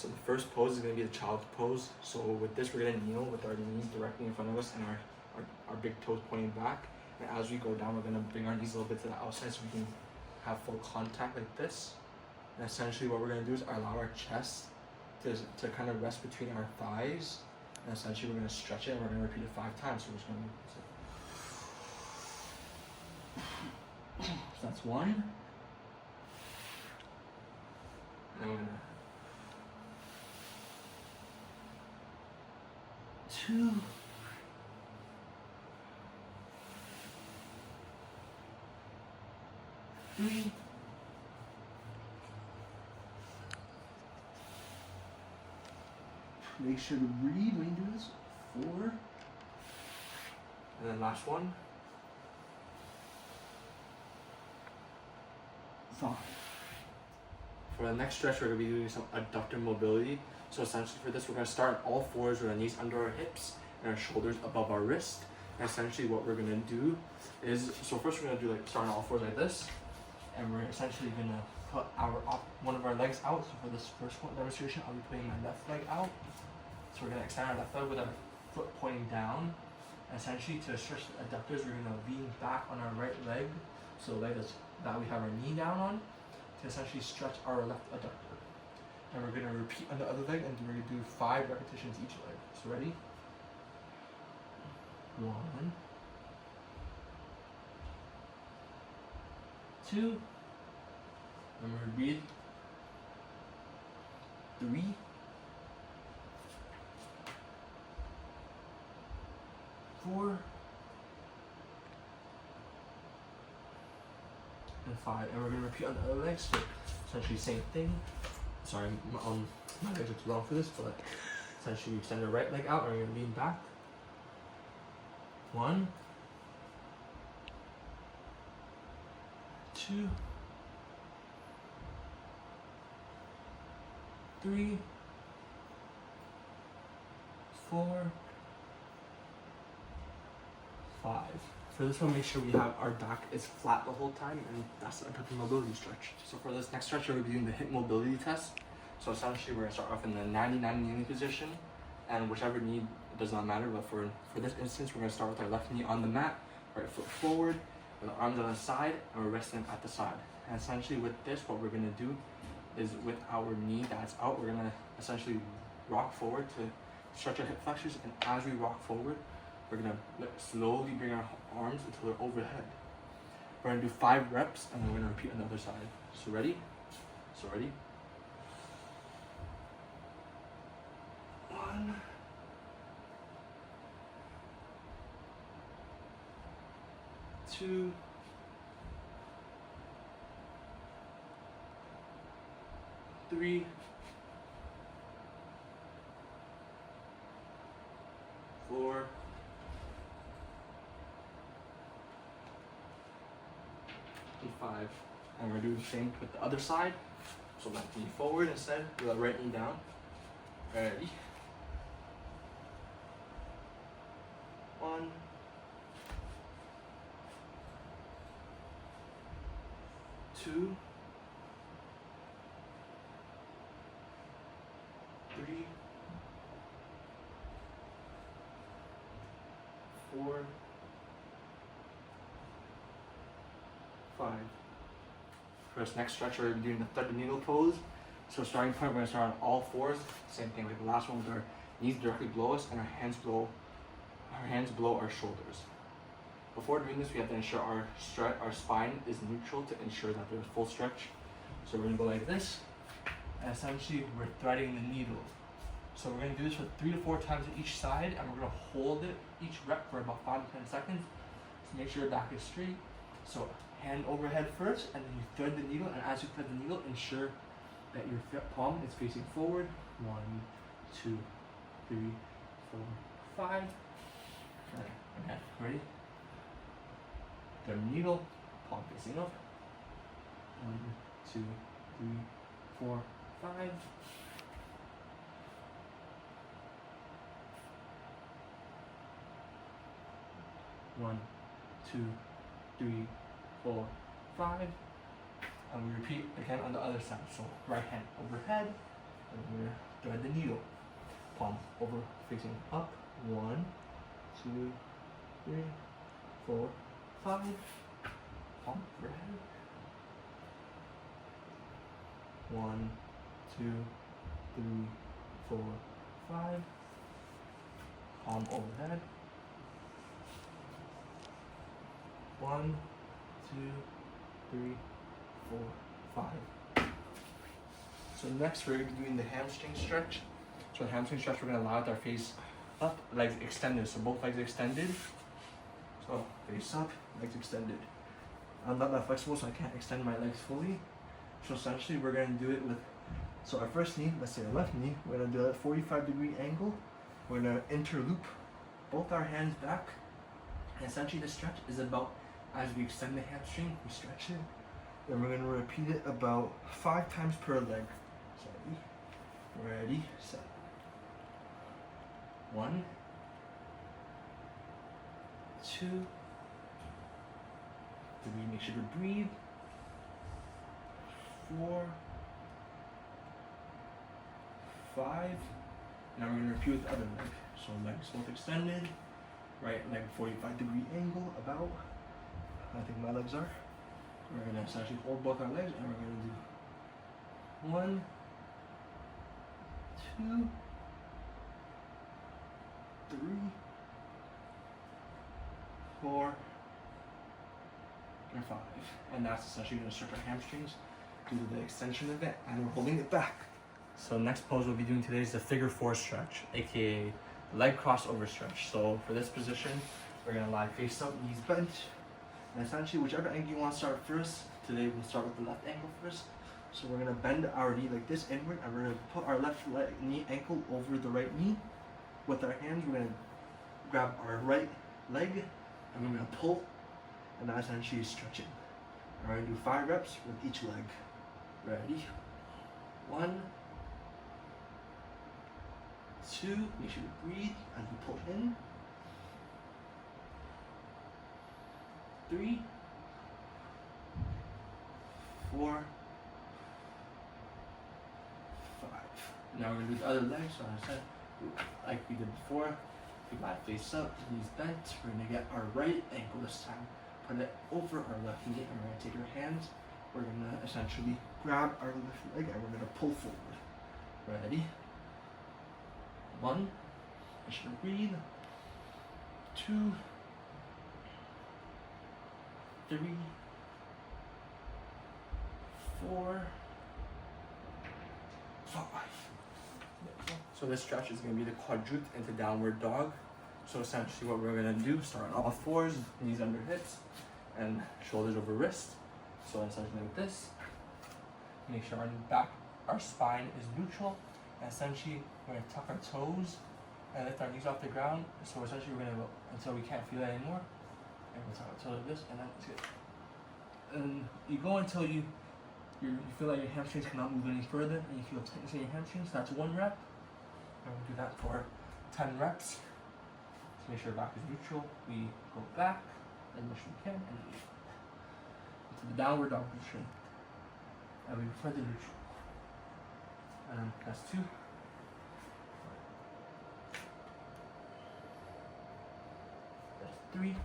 So the first pose is going to be the child's pose. So with this, we're going to kneel with our knees directly in front of us and our big toes pointing back. And as we go down, we're going to bring our knees a little bit to the outside so we can have full contact like this. And essentially what we're going to do is allow our chest to kind of rest between our thighs. And essentially we're going to stretch it and we're going to repeat it 5 times. So we're just going to... So that's 1. And we're going to... 2. 3. 'Make sure to breathe when you do this. 4. And then last one. 5. For the next stretch, we're going to be doing some adductor mobility. So essentially for this, we're going to start on all fours with our knees under our hips and our shoulders above our wrist. And essentially what we're going to do is, so first we're going to do start on all fours like this. And we're essentially going to put one of our legs out. So for this first one demonstration, I'll be putting my left leg out. So we're going to extend our left leg with our foot pointing down. And essentially to stretch the adductors, we're going to lean back on our right leg. So the leg that we have our knee down on, to essentially stretch our left adductor. And we're going to repeat on the other leg, and we're going to do 5 repetitions each leg. So ready? 1, 2, remember to breathe. 3, 4, and 5. And we're going to repeat on the other leg. So essentially same thing. Sorry, my legs are too long for this, but essentially you extend your right leg out and you're going to lean back. 1, 2, 3, 4, 5. For this one, make sure we have our back is flat the whole time, and that's the adductor mobility stretch. So for this next stretch, we're going to be doing the hip mobility test. So essentially, we're going to start off in the 90-90 kneeling position, and whichever knee, it does not matter, but for this instance, we're going to start with our left knee on the mat, right foot forward, with our arms on the side, and we're resting at the side. And essentially with this, what we're going to do is with our knee that's out, we're going to essentially rock forward to stretch our hip flexors, and as we rock forward, we're going to slowly bring our arms until they're overhead. We're going to do 5 reps, and then we're going to repeat on the other side. So ready? 1, 2, 3, 4, 5. And we're going to do the same with the other side. So left knee forward instead, with the right knee down. Ready? 1, 2, 3, 4, 5. For this next stretch, we're going to be doing the third needle pose. So starting point, we're going to start on all fours. Same thing like the last one, with our knees directly below us and our hands below our shoulders. Before doing this, we have to ensure our spine is neutral to ensure that there's full stretch. So we're going to go like this, and essentially we're threading the needle. So we're going to do this for 3 to 4 times on each side, and we're going to hold it each rep for about 5 to 10 seconds to make sure your back is straight. So hand overhead first, and then you thread the needle, and as you thread the needle, ensure that your palm is facing forward. 1, 2, 3, 4, 5. Okay, ready? Thread the needle, palm facing up. 1, 2, 3, 4, 5. 1, 2, 3, 4, 5. And we repeat again on the other side. So right hand overhead, and we're thread the needle. Palm over, facing up. 1, 2, 3, 4, 5. Palm overhead. 1, 2, 3, 4, 5. Palm overhead. 1, 2, 3, 4, 5. So next we're going to be doing the hamstring stretch. So the hamstring stretch, we're going to lie with our face up, legs extended. So both legs extended. So face up, legs extended. I'm not that flexible, so I can't extend my legs fully. So essentially we're going to do it with, so our first knee, let's say our left knee, we're going to do a 45-degree angle. We're going to interloop both our hands back. And essentially the stretch is about, as we extend the hamstring, we stretch it. Then we're going to repeat it about 5 times per leg. So ready, set. 1, 2, 3, make sure to breathe. 4, 5. Now we're going to repeat with the other leg. So legs both extended, right leg 45-degree angle about, I think my legs are. We're going to essentially hold both our legs and we're going to do 1, 2, 3, 4, and 5. And that's essentially going to stretch our hamstrings due to the extension of it, and we're holding it back. So next pose we'll be doing today is the figure 4 stretch, aka leg crossover stretch. So for this position, we're going to lie face up, knees bent. And essentially, whichever angle you want to start first, today we'll start with the left ankle first. So we're going to bend our knee like this inward, and we're going to put our left knee ankle over the right knee. With our hands, we're going to grab our right leg, and we're going to pull, and that essentially is stretching. And we're going to do 5 reps with each leg. Ready? 1, 2, make sure you breathe as you pull in. 3, 4, 5. Now we're going to do the other leg. So I said, like we did before, we lie face up, knees bent. We're going to get our right ankle this time, put it over our left knee, and we're going to take our hands. We're going to essentially grab our left leg and we're going to pull forward. Ready? 1, make sure to breathe. 2, 3, 4, 5. So this stretch is going to be the quadruped into downward dog. So essentially what we're going to do, start on all fours, knees under hips, and shoulders over wrist. So essentially like this. Make sure our spine is neutral. And essentially we're going to tuck our toes and lift our knees off the ground. So essentially we're going to go until we can't feel it anymore. And we'll tuck our toes like this, and then it's good. And you go until you feel like your hamstrings cannot move any further, and you feel tightness in your hamstrings. That's 1 rep. And we'll do that for 10 reps. So make sure your back is neutral. We go back as much as we can and leave. Into the downward dog position. And we further neutral. And that's 2. That's 3.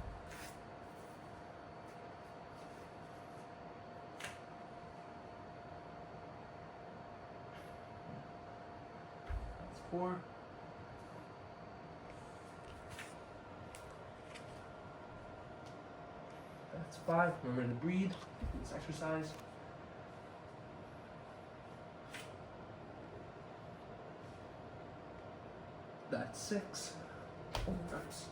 That's 4. That's 5. Remember to breathe in this exercise. That's 6. Reps.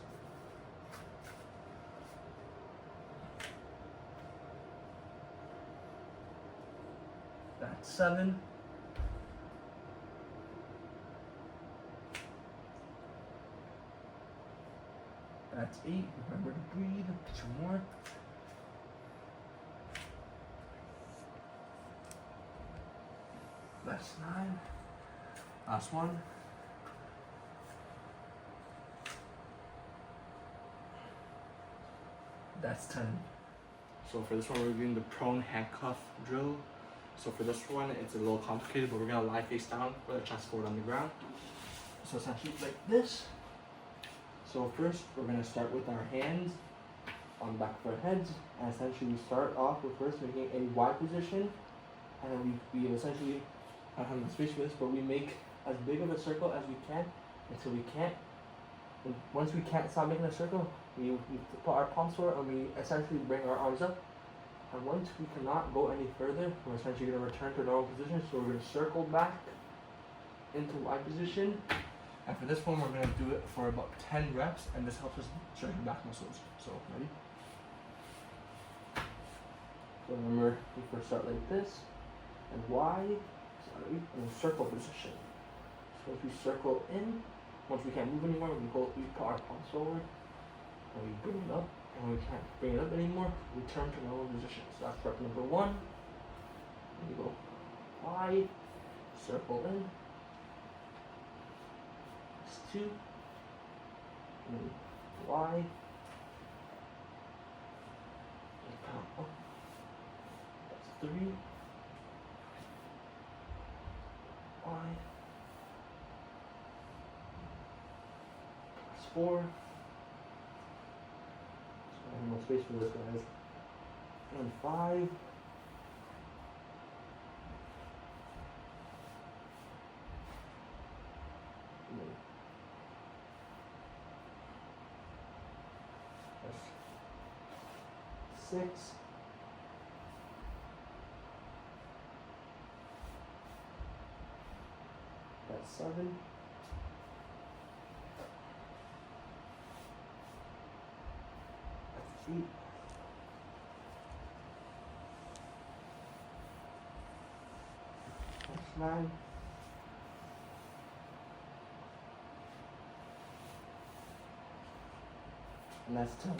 That's 7. That's 8. Remember to breathe. 2 more. That's 9. Last one. That's 10. So for this one, we're doing the prone handcuff drill. So for this one, it's a little complicated, but we're gonna lie face down with our chest forward on the ground. So essentially like this. So first, we're gonna start with our hands on the back of our heads, and essentially we start off with first making a Y position, and then we essentially, I don't have the space for this, but we make as big of a circle as we can until we can't. And once we can't stop making a circle, we put our palms forward and we essentially bring our arms up. And once we cannot go any further, we're essentially going to return to normal position. So we're going to circle back into Y position. And for this one, we're going to do it for about 10 reps, and this helps us strengthen back muscles. So, ready? So remember, we first start like this, and and then circle position. So if we circle in, once we can't move anymore, we put our palms forward, and we bring it up. And when we can't bring it up anymore, we turn to normal position. So that's rep number 1. And you go Y, circle in. That's 2. And then Y. And count up. That's 3. Y. That's 4. I have no space for this, guys. And 5. And then that's 6. That's 7. That's 8. That's 9. And that's 10.